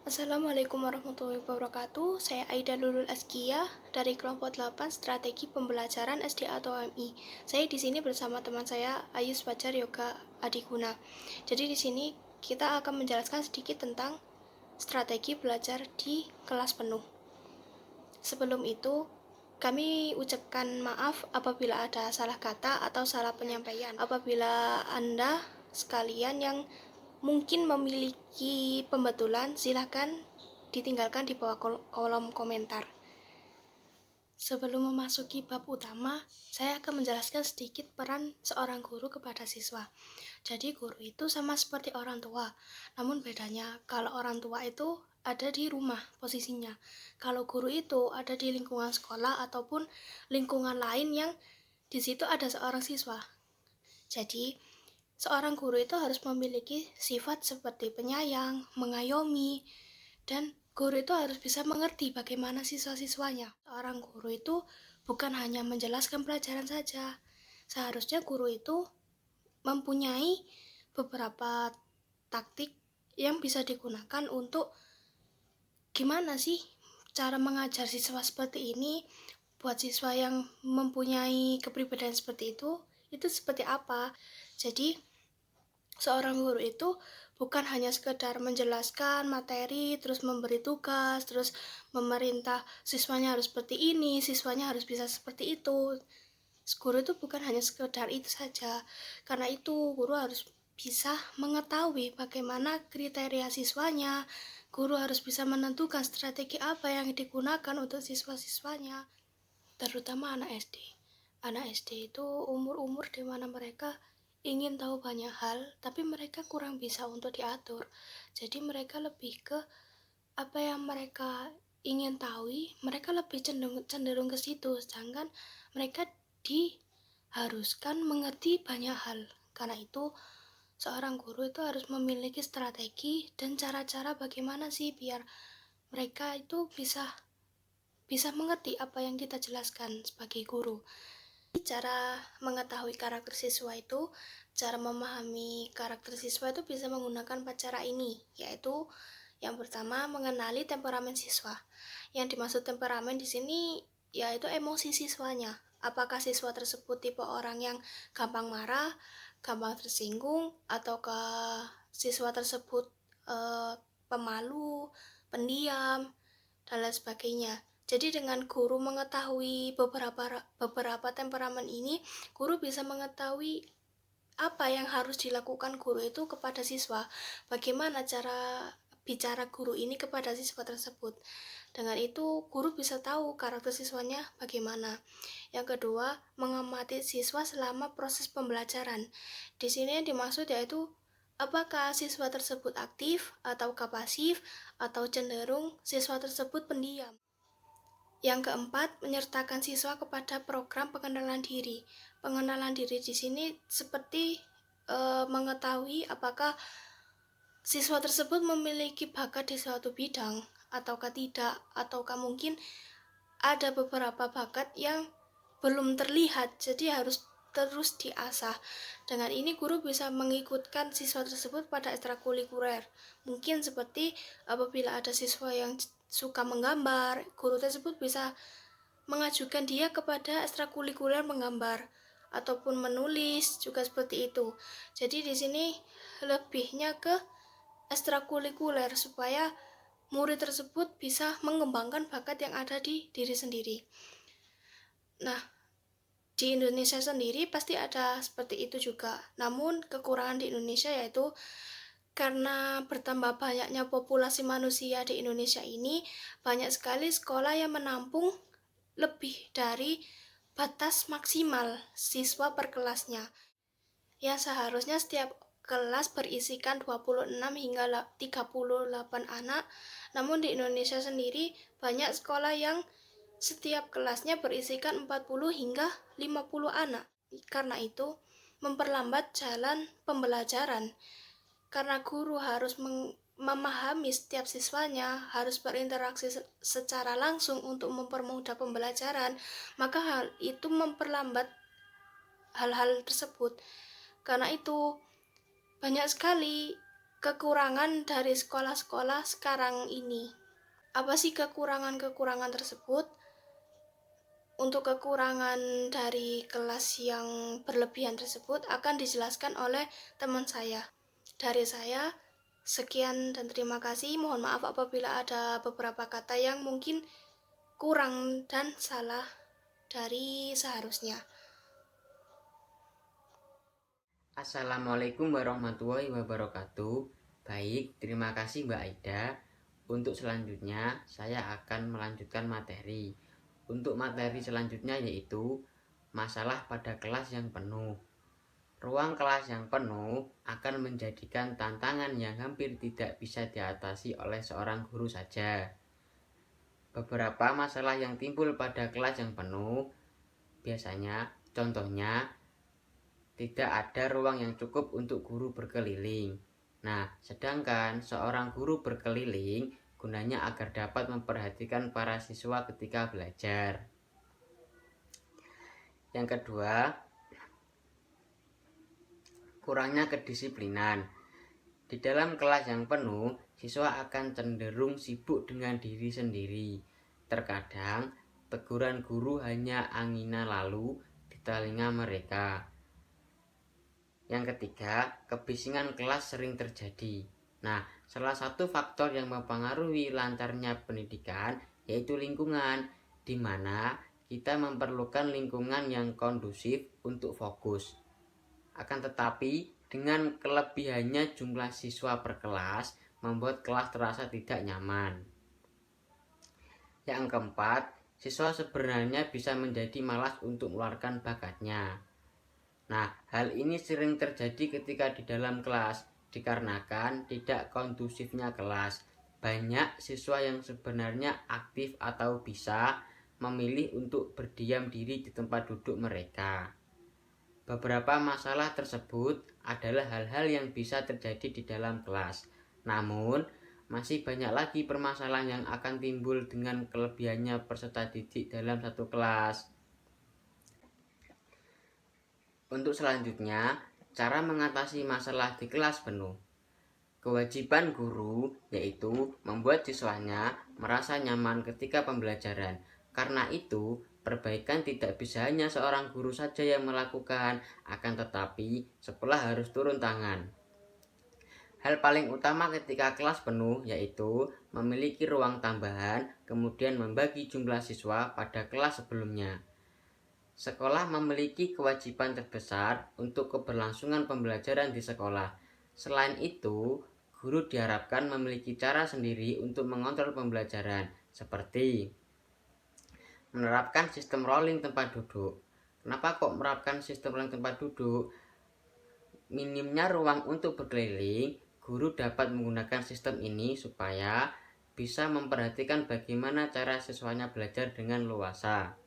Assalamualaikum warahmatullahi wabarakatuh. Saya Aida Lulul Askia dari kelompok 8 Strategi Pembelajaran SD atau AMI. Saya di sini bersama teman saya Ayus Fajar Yoga Adiguna. Jadi di sini kita akan menjelaskan sedikit tentang strategi belajar di kelas penuh. Sebelum itu, kami ucapkan maaf apabila ada salah kata atau salah penyampaian. Apabila Anda sekalian yang mungkin memiliki pembetulan, silakan ditinggalkan di bawah kolom komentar. Sebelum memasuki bab utama, saya akan menjelaskan sedikit peran seorang guru kepada siswa. Jadi guru itu sama seperti orang tua, namun bedanya kalau orang tua itu ada di rumah posisinya. Kalau guru itu ada di lingkungan sekolah ataupun lingkungan lain yang di situ ada seorang siswa. Jadi seorang guru itu harus memiliki sifat seperti penyayang, mengayomi, dan guru itu harus bisa mengerti bagaimana siswa-siswanya. Seorang guru itu bukan hanya menjelaskan pelajaran saja. Seharusnya guru itu mempunyai beberapa taktik yang bisa digunakan untuk gimana sih cara mengajar siswa seperti ini. Buat siswa yang mempunyai kepribadian seperti itu seperti apa. Jadi seorang guru itu bukan hanya sekedar menjelaskan materi, terus memberi tugas, terus memerintah siswanya harus seperti ini, siswanya harus bisa seperti itu. Guru itu bukan hanya sekedar itu saja. Karena itu guru harus bisa mengetahui bagaimana kriteria siswanya. Guru harus bisa menentukan strategi apa yang digunakan untuk siswa-siswanya, terutama anak SD. Anak SD itu umur-umur di mana mereka ingin tahu banyak hal, tapi mereka kurang bisa untuk diatur. Jadi mereka lebih ke apa yang mereka ingin tahu, mereka lebih cenderung ke situ, sedangkan mereka diharuskan mengerti banyak hal. Karena itu seorang guru itu harus memiliki strategi dan cara-cara bagaimana sih biar mereka itu bisa mengerti apa yang kita jelaskan sebagai guru. Cara mengetahui karakter siswa itu, cara memahami karakter siswa itu bisa menggunakan 4 cara ini, yaitu yang pertama mengenali temperamen siswa. Yang dimaksud temperamen di sini yaitu emosi siswanya. Apakah siswa tersebut tipe orang yang gampang marah, gampang tersinggung, ataukah siswa tersebut pemalu, pendiam, dan lain sebagainya. Jadi dengan guru mengetahui beberapa temperamen ini, guru bisa mengetahui apa yang harus dilakukan guru itu kepada siswa. Bagaimana cara bicara guru ini kepada siswa tersebut. Dengan itu guru bisa tahu karakter siswanya bagaimana. Yang kedua, mengamati siswa selama proses pembelajaran. Di sini yang dimaksud yaitu apakah siswa tersebut aktif atau pasif, atau cenderung siswa tersebut pendiam. Yang keempat, menyertakan siswa kepada program pengenalan diri. Pengenalan diri di sini seperti mengetahui apakah siswa tersebut memiliki bakat di suatu bidang ataukah tidak, ataukah mungkin ada beberapa bakat yang belum terlihat, jadi harus terus diasah. Dengan ini guru bisa mengikutkan siswa tersebut pada ekstrakurikuler. Mungkin seperti apabila ada siswa yang suka menggambar, guru tersebut bisa mengajukan dia kepada ekstrakurikuler menggambar ataupun menulis juga seperti itu. Jadi di sini lebihnya ke ekstrakurikuler supaya murid tersebut bisa mengembangkan bakat yang ada di diri sendiri. Nah, di Indonesia sendiri pasti ada seperti itu juga. Namun kekurangan di Indonesia yaitu karena bertambah banyaknya populasi manusia di Indonesia ini, banyak sekali sekolah yang menampung lebih dari batas maksimal siswa per kelasnya. Ya seharusnya setiap kelas berisikan 26 hingga 38 anak, namun di Indonesia sendiri banyak sekolah yang setiap kelasnya berisikan 40 hingga 50 anak. Karena itu memperlambat jalan pembelajaran. Karena guru harus memahami setiap siswanya, harus berinteraksi secara langsung untuk mempermudah pembelajaran, maka hal itu memperlambat hal-hal tersebut. Karena itu banyak sekali kekurangan dari sekolah-sekolah sekarang ini. Apa sih kekurangan-kekurangan tersebut? Untuk kekurangan dari kelas yang berlebihan tersebut akan dijelaskan oleh teman saya. Dari saya, sekian dan terima kasih. Mohon maaf apabila ada beberapa kata yang mungkin kurang dan salah dari seharusnya. Assalamualaikum warahmatullahi wabarakatuh. Baik, terima kasih Mbak Aida. Untuk selanjutnya, saya akan melanjutkan materi. Untuk materi selanjutnya yaitu masalah pada kelas yang penuh. Ruang kelas yang penuh akan menjadikan tantangan yang hampir tidak bisa diatasi oleh seorang guru saja. Beberapa masalah yang timbul pada kelas yang penuh, biasanya contohnya tidak ada ruang yang cukup untuk guru berkeliling. Nah, sedangkan seorang guru berkeliling gunanya agar dapat memperhatikan para siswa ketika belajar. Yang kedua, kurangnya kedisiplinan. Di dalam kelas yang penuh, siswa akan cenderung sibuk dengan diri sendiri. Terkadang, teguran guru hanya angina lalu di telinga mereka. Yang ketiga, kebisingan kelas sering terjadi. Nah, salah satu faktor yang mempengaruhi lancarnya pendidikan yaitu lingkungan, di mana kita memerlukan lingkungan yang kondusif untuk fokus. Akan tetapi, dengan kelebihannya jumlah siswa per kelas, membuat kelas terasa tidak nyaman. Yang keempat, siswa sebenarnya bisa menjadi malas untuk mengeluarkan bakatnya. Nah, hal ini sering terjadi ketika di dalam kelas, dikarenakan tidak kondusifnya kelas. Banyak siswa yang sebenarnya aktif atau bisa memilih untuk berdiam diri di tempat duduk mereka. Beberapa masalah tersebut adalah hal-hal yang bisa terjadi di dalam kelas. Namun, masih banyak lagi permasalahan yang akan timbul dengan kelebihannya peserta didik dalam satu kelas. Untuk selanjutnya, cara mengatasi masalah di kelas penuh. Kewajiban guru yaitu membuat siswanya merasa nyaman ketika pembelajaran. Karena itu, perbaikan tidak bisa hanya seorang guru saja yang melakukan, akan tetapi sekolah harus turun tangan. Hal paling utama ketika kelas penuh yaitu memiliki ruang tambahan, kemudian membagi jumlah siswa pada kelas sebelumnya. Sekolah memiliki kewajiban terbesar untuk keberlangsungan pembelajaran di sekolah. Selain itu, guru diharapkan memiliki cara sendiri untuk mengontrol pembelajaran, seperti menerapkan sistem rolling tempat duduk. Kenapa kok menerapkan sistem rolling tempat duduk? Minimnya ruang untuk berkeliling, guru dapat menggunakan sistem ini supaya bisa memperhatikan bagaimana cara siswanya belajar dengan luasa.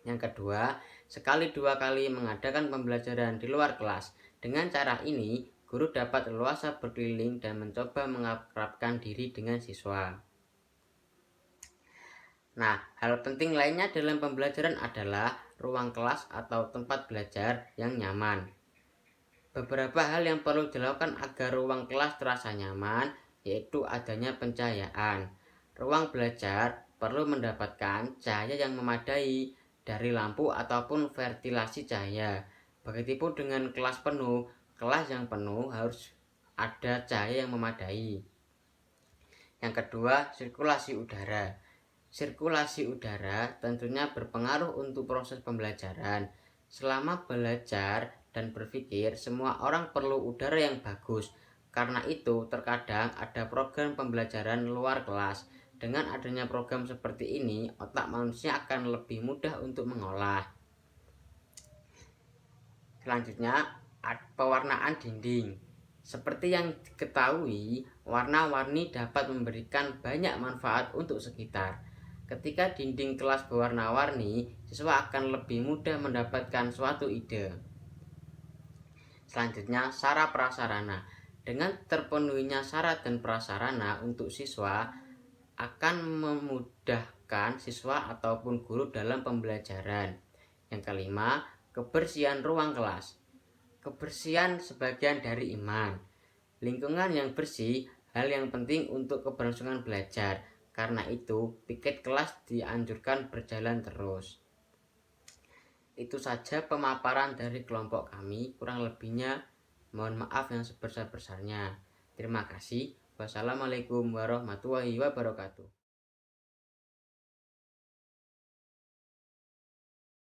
Yang kedua, sekali dua kali mengadakan pembelajaran di luar kelas. Dengan cara ini, guru dapat leluasa berkeliling dan mencoba mengakrabkan diri dengan siswa. Nah, hal penting lainnya dalam pembelajaran adalah ruang kelas atau tempat belajar yang nyaman. Beberapa hal yang perlu dilakukan agar ruang kelas terasa nyaman, yaitu adanya pencahayaan. Ruang belajar perlu mendapatkan cahaya yang memadai dari lampu ataupun ventilasi cahaya. Begitupun dengan kelas penuh, kelas yang penuh harus ada cahaya yang memadai. Yang kedua, sirkulasi udara. Sirkulasi udara tentunya berpengaruh untuk proses pembelajaran. Selama belajar dan berpikir, semua orang perlu udara yang bagus. Karena itu, terkadang ada program pembelajaran luar kelas. Dengan adanya program seperti ini, otak manusia akan lebih mudah untuk mengolah. Selanjutnya, pewarnaan dinding. Seperti yang diketahui, warna-warni dapat memberikan banyak manfaat untuk sekitar. Ketika dinding kelas berwarna-warni, siswa akan lebih mudah mendapatkan suatu ide. Selanjutnya, sarana prasarana. Dengan terpenuhinya syarat dan prasarana untuk siswa akan memudahkan siswa ataupun guru dalam pembelajaran. Yang kelima, kebersihan ruang kelas. Kebersihan sebagian dari iman. Lingkungan yang bersih hal yang penting untuk keberlangsungan belajar. Karena itu, piket kelas dianjurkan berjalan terus. Itu saja pemaparan dari kelompok kami. Kurang lebihnya mohon maaf yang sebesar-besarnya. Terima kasih. Wassalamualaikum warahmatullahi wabarakatuh.